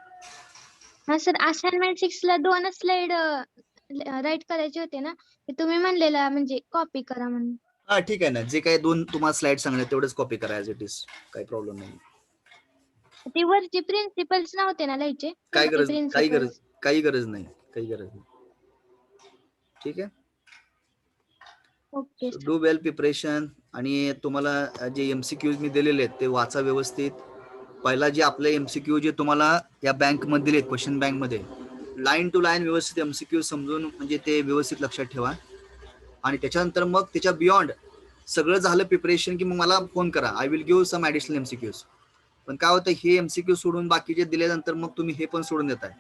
हा सर असाइनमेंट 6 ला 2 स्लाइड राईट करायचे होते ना, ते तुम्ही म्हणलेला म्हणजे कॉपी करा म्हणून. हा ठीक आहे ना, जे काही 2 तुम्हाला स्लाइड सांगले तेवढेच कॉपी करा ॲज इट इज, काही प्रॉब्लेम नाही. ती वरची प्रिन्सिपल्स नव्हते ना लिहायचे? काही गरज प्रिन्सिपल्स नाही. ठीक आहे. ओके. Do well preparation. आणि तुम्हाला जे MCQs मी दिलेले आहेत ते वाचा व्यवस्थित. पहिला जे आपले MCQ जे तुम्हाला या बँक मध्ये दिलेत, क्वेश्चन बँक मध्ये, लाईन टू लाईन व्यवस्थित MCQ समजून म्हणजे ते व्यवस्थित लक्षात ठेवा. आणि त्याच्यानंतर मग त्याच्या बियॉन्ड सगळं झालं प्रिपरेशन की मग मला फोन करा, I will give some additional MCQs. पण काय होतं, हे MCQ सोडून बाकीचे दिल्यानंतर मग तुम्ही हे पण सोडून देताय,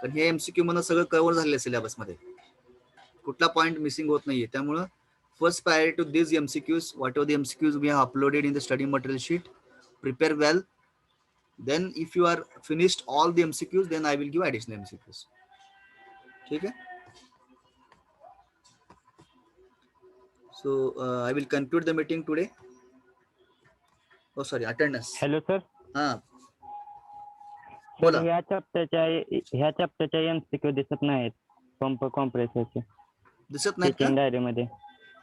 कारण हे MCQ मधून सगळं कव्हर झालेलं आहे सिलेबसमध्ये, कुठला पॉईंट मिसिंग होत नाहीये. त्यामुळं first priority to these MCQs, whatever the MCQs we have uploaded in the study material sheet, prepare well. Then if you are finished all the MCQs, then I will give additional MCQs. ठीक है. So I will conclude the meeting today. Oh sorry, attendance. Hello sir. हा बोला. ह्या चॅप्टरच्या MCQ दिसत नाहीत, pump कॉम्प्रेसरचे. दिसत नाहीत का? डायरी मध्ये.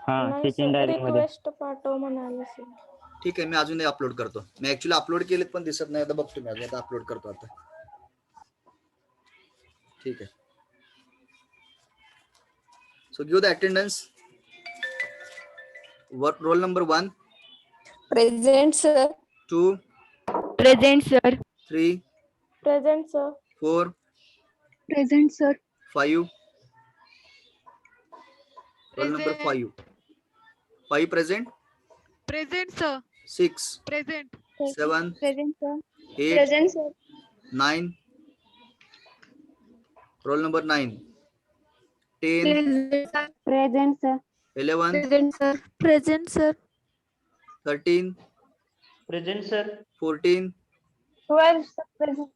हा टीचिंग डायरी मध्ये. पाठव म्हणाले. ठीक आहे, मी अजून अपलोड करतो. मी ऍक्च्युअली अपलोड केलेत पण दिसत नाही, आता बघतो मी, आता अपलोड करतो आता. ठीक आहे. So give the attendance. What roll number 1? Present sir. 2? Present sir. 3? Present sir. 4? Present sir. 5? Roll number 5. 5 present? Present sir. 6? Present. 7? Present sir. 8? Present sir. 9? Roll number 9. 10? Present sir. 11? Present sir. Present sir. 13? Present sir. 14? 12 sir. Present.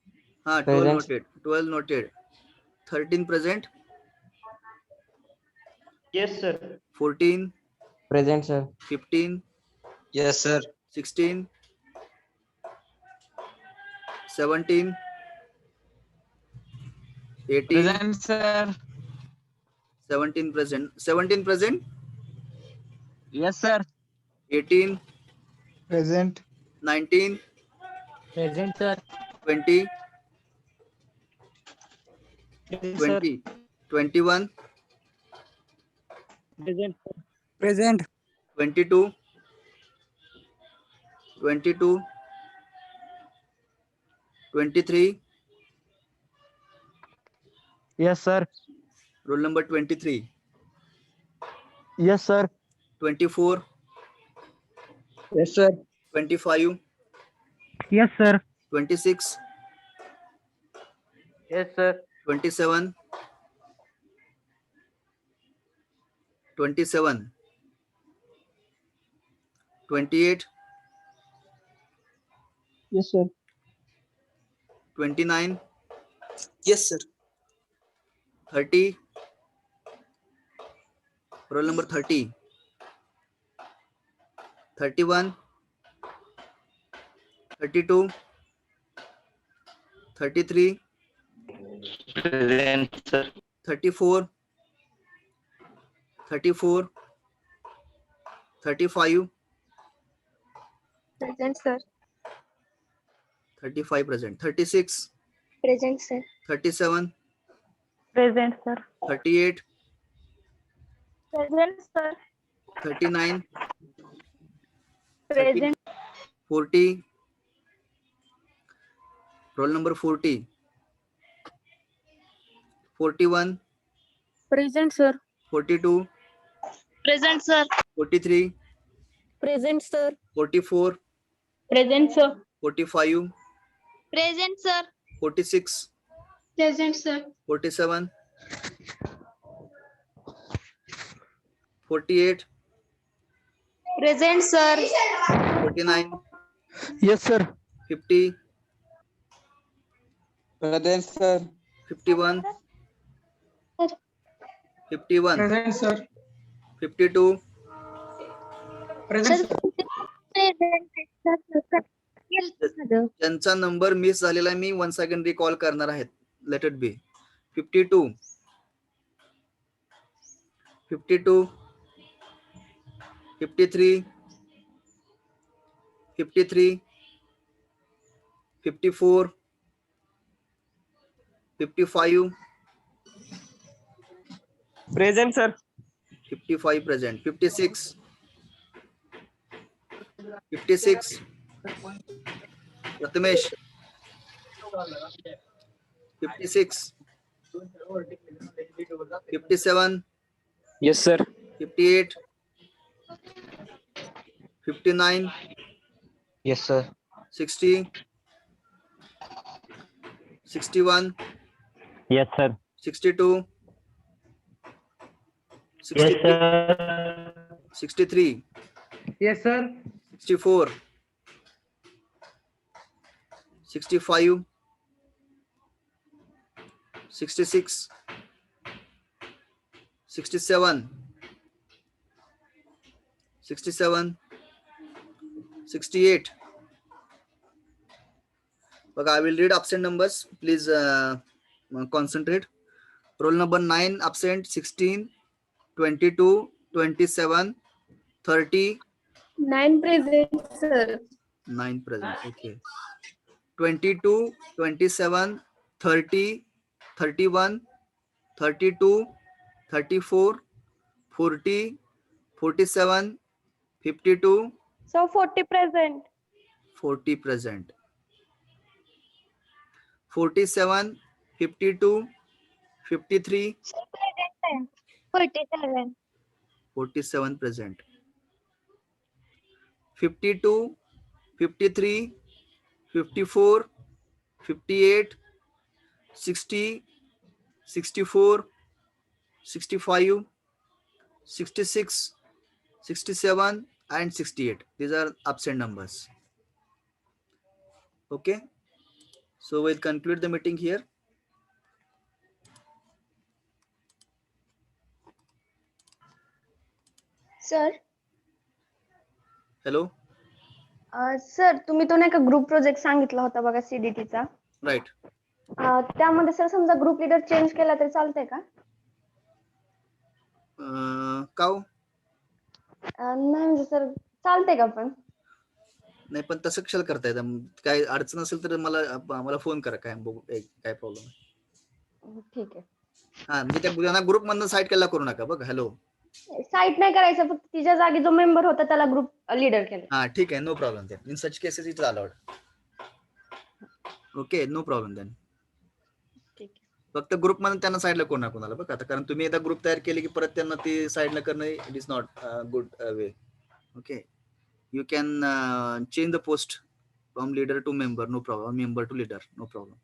12 Present. noted. 12 noted. 13 present? Yes sir. 14? Present sir. 15? Yes sir. 16? 17? 18? Present sir. 17 present. 17 present? Yes sir. 18? Present. 19? Present sir. 20? Present 20? 21? Present sir. Present. 22? 22? 23? Yes sir. Roll number 23. Yes sir. 24? Yes sir. 25? Yes sir. 26? Yes sir. 27? 27? 28? Yes sir. 29? Yes, sir. 30? Roll number 30. 31? 32? 33? Present sir. 34? 34? 35? Present, sir. 35 present. 36? Present, sir. 37? Present, sir. 38? Present, sir. 39? Present. 40? Roll number 40. 41? Present, sir. 42? Present, sir. 43? Present, sir. 44? Present, sir. 45? Present, sir. 46? Present, sir. 47? 48? Present, sir. 49? Yes sir. 50? Present, sir. 51, 51, Present, sir. 52, Present, sir. ज्यांचा number miss झालेला आहे मी one second recall करणार आहेत. Let it be 52, 52, 53, 53, 54, 55, Present, sir. 55 present, 56, 56, Prathamesh, 56, 57, Yes, sir. 58, 59, Yes, sir. 60, 61, Yes, sir. 62, Yes, 63, sir. 63, Yes, sir. 64, 65, 66, 67, 67, 68. Okay, I will read absent numbers. Please concentrate. Roll number 9 absent, 16, 22, 27, 30. 9 present, sir. 9 present. Okay. 22, 27, 30, 31, 32, 34, 40, 47, 52, So 40 present. 40 present. 47, 52, 53, 47. 47 present. 52, 53, 54, 58, 60, 64, 65, 66, 67, and 68. These are absent numbers. Okay. So we'll conclude the meeting here. Sir Hello. Sir तुम्ही तो नाही का group project सांगितला होता बघा सीडीटीचा Right. त्यामध्ये sir समजा group leader change केला तरी चालतंय का काव नाही म्हणजे सर चालतंय का पण नाही पण तसं कशाला करता येतं काय अडचण असेल तर मला फोन करा काय बघू काय प्रॉब्लेम ठीक आहे हा म्हणजे त्या ग्रुप मधनं साईड केला करू नका बघ हॅलो साईट नाही करायचं फक्त तिच्या जागी जो मेंबर होता त्याला ग्रुप लीडर केला हा ठीक आहे no problem then in such cases it allowed okay no problem then फक्त ग्रुप मध्ये त्यांना साईडला कोण ना कोणाला बघ आता कारण तुम्ही एकदा ग्रुप तयार केले की परत त्यांना ते साईडला करणं it is not good way okay you can change the post from leader to member no problem member to leader no problem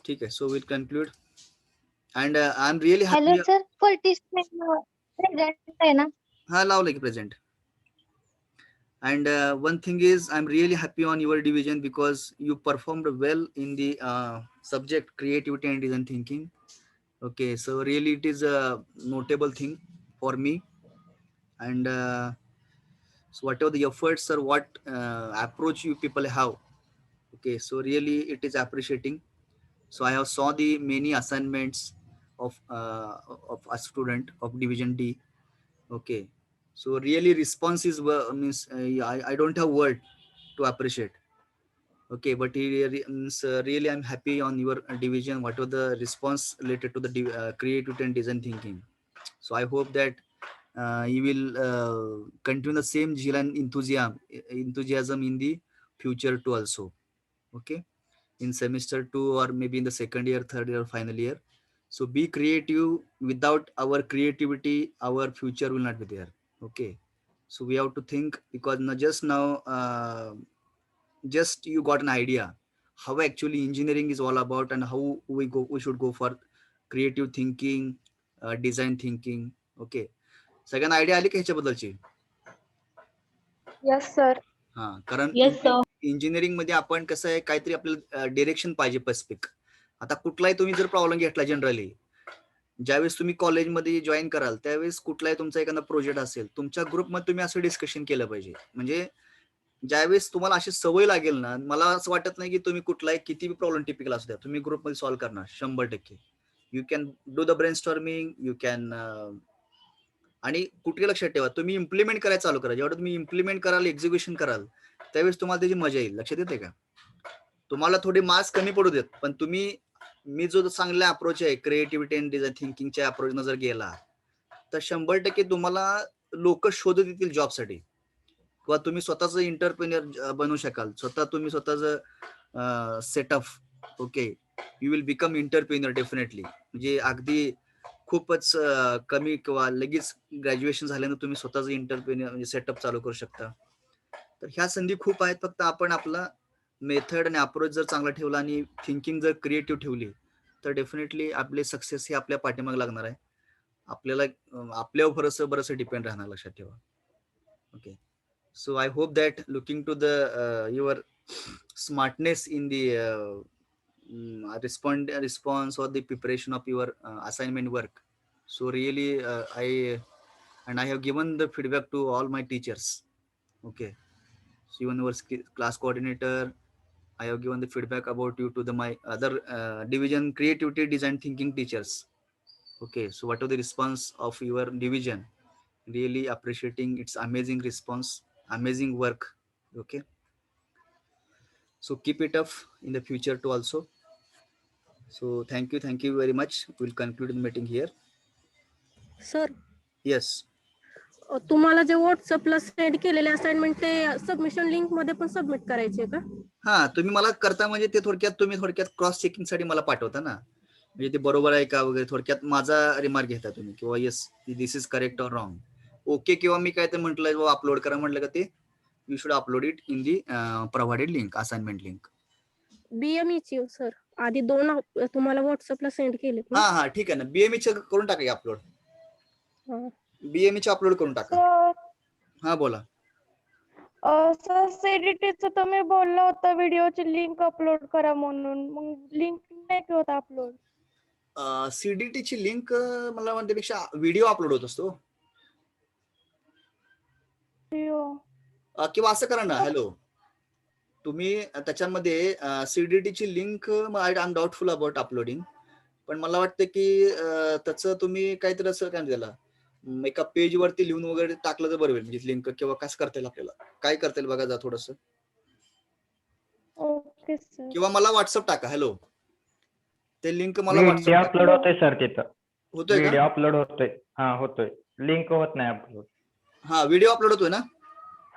ठीक है so we'll conclude and I'm really happy Hello sir 47 present आहे ना हाँ लावलं की present and one thing is I'm really happy on your division because you performed well in the subject creativity and design thinking okay so really it is a notable thing for me and so whatever the efforts or what approach you people have okay so really it is appreciating so I have saw the many assignments of a student of division D okay so really response is means I don't have word to appreciate okay but really I'm happy on your division whatever the response related to the creativity and design thinking so I hope that you will continue the same zeal and enthusiasm in the future too also okay in semester 2 or maybe in the second year third year final year so be creative without our creativity our future will not be there okay so we have to think because not just now just you got an idea how actually engineering is all about and how we should go for creative thinking design thinking okay सगळ्यांना idea आली का ह्याच्याबद्दलची yes sir हा कारण Yes, sir. Engineering मध्ये आपण कसं आहे, काहीतरी आपल्याला डिरेक्शन पाहिजे स्पेसिफिक. आता कुठलाही तुम्ही जर प्रॉब्लेम घेतला जनरली, ज्यावेळेस तुम्ही कॉलेजमध्ये जॉईन कराल त्यावेळेस कुठलाही तुमचा एखादा प्रोजेक्ट असेल, तुमच्या ग्रुपमध्ये तुम्ही असं डिस्कशन केलं पाहिजे. म्हणजे ज्यावेळेस तुम्हाला अशी सवय लागेल ना, मला असं वाटत नाही की तुम्ही कुठलाही किती प्रॉब्लेम टिपिकल असू द्या, तुम्ही ग्रुपमध्ये सॉल्व्ह करणार 100%. You can do the brain storming, you can. आणि कुठे लक्षात ठेवा, तुम्ही इम्प्लिमेंट करायला चालू करा. जेव्हा तुम्ही इम्प्लिमेंट कराल, एक्झिक्युशन कराल, त्यावेळेस तुम्हाला त्याची मजा येईल. लक्षात येते का? तुम्हाला थोडे मार्क्स कमी पडू देत, पण तुम्ही मी जो चांगला अप्रोच आहे क्रिएटिव्हिटी अँड डिझाईन थिंकिंगच्या अप्रोचनं जर गेला तर 100% तुम्हाला लोक शोधत येतील जॉबसाठी, किंवा तुम्ही स्वतःच एंटरप्रेन्युअर बनू शकाल. तुम्ही स्वतःच setup. Okay, you will become entrepreneur definitely. म्हणजे अगदी खूपच कमी किंवा लगेच ग्रॅज्युएशन झाल्यानं तुम्ही स्वतःच एंटरप्रेन्युअर म्हणजे सेटअप चालू करू शकता. तर ह्या संधी खूप आहेत. फक्त आपण आपला मेथड आणि अप्रोच जर चांगला ठेवला आणि थिंकिंग जर क्रिएटिव्ह ठेवली तर डेफिनेटली आपले सक्सेस हे आपल्या पाठीमागे लागणार आहे. आपल्याला आपल्यावर बरंचसं डिपेंड राहणार. लक्षात ठेवा. Okay, so I hope that looking to the your smartness in the response or the preparation of your assignment work. So really I have given the feedback to all my teachers. Okay, so even our class coordinator, I have given the feedback about you to my other division creativity design thinking teachers. Okay, so what was the response of your division? Really appreciating its amazing response, amazing work. Okay, so keep it up in the future too also. So thank you very much. We'll conclude the meeting here. Sir, Yes. तुम्हाला जे व्हॉट्सअपला send केलेले assignment ते submission link मध्ये पण submit करायचे का? हा, तुम्ही मला करता म्हणजे ते थोडक्यात क्रॉस चेकिंग साठी मला पाठवता ना, म्हणजे ते बरोबर आहे का वगैरे, थोडक्यात माझा रिमार्क घेता तुम्ही, किंवा yes this is correct or wrong. Okay, किंवा मी काय ते म्हटलं अपलोड करा म्हटलं का ते you should upload it in the provided link, assignment link. BME ची सर, आधी 2 तुम्हाला व्हॉट्सअपला सेंड केले. हा ठीक आहे ना, BME चे करून टाका अपलोड. BME चे अपलोड करून टाका. हा बोला. सर, CDTचं तुम्ही बोलला होता व्हिडिओची लिंक अपलोड करा म्हणून, मग लिंक नाही होत अपलोड. CDT ची लिंक मला म्हणण्यापेक्षा व्हिडिओ अपलोड होत असतो. किंवा असं करा ना, हॅलो, तुम्ही त्याच्यामध्ये CDT ची link, I am doubtful about uploading, पण मला वाटतं की त्याचं तुम्ही काहीतरी असं काय त्याला एका पेज वरती लिहून वगैरे टाकलं तर बरं होईल. म्हणजे लिंक किंवा कसं करता येईल, आपल्याला काय करता येईल बघा जा थोडस. Okay sir. किंवा मला व्हॉट्सअप टाका. हॅलो, ते लिंक मला व्हिडिओ अपलोड होतोय सर तिथं. होतोय का? व्हिडिओ अपलोड होतोय. हा होतोय, लिंक होत नाही अपलोड. हा, व्हिडिओ अपलोड होतोय ना?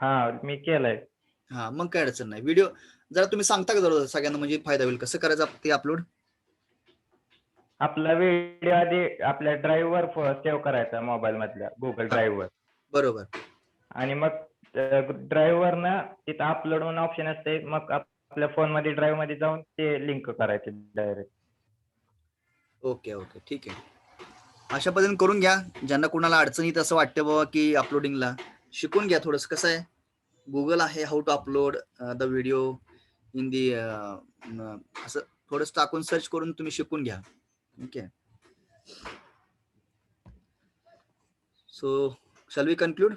हा, मी केलंय. हा, मग काय अडचण नाही. व्हिडिओ जरा तुम्ही सांगता का जरा सगळ्यांना, म्हणजे फायदा होईल. कसं करायचं ते अपलोड? आपला व्हिडिओ आधी आपल्या ड्राईव्ह वर सेव्ह करायचा, मोबाईल मधल्या गुगल ड्राईव्ह वर. बरोबर. आणि मग ड्राईव्ह वर ना तिथं अपलोड म्हणून ऑप्शन असते, मग आपल्या फोन मध्ये ड्राईव्ह मध्ये जाऊन ते लिंक करायचे डायरेक्ट. ओके ओके, ठीक आहे. अशा पद्धतीने करून घ्या. ज्यांना कोणाला अडचण येत असं वाटतं बाबा की अपलोडिंगला, शिकून घ्या थोडंसं. कसं आहे, गुगल आहे how to upload the video in the, असं थोडंसं टाकून सर्च करून तुम्ही शिकून घ्या. Okay, so shall we conclude?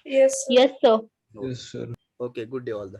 Yes, sir. Yes, sir. Okay, good day all.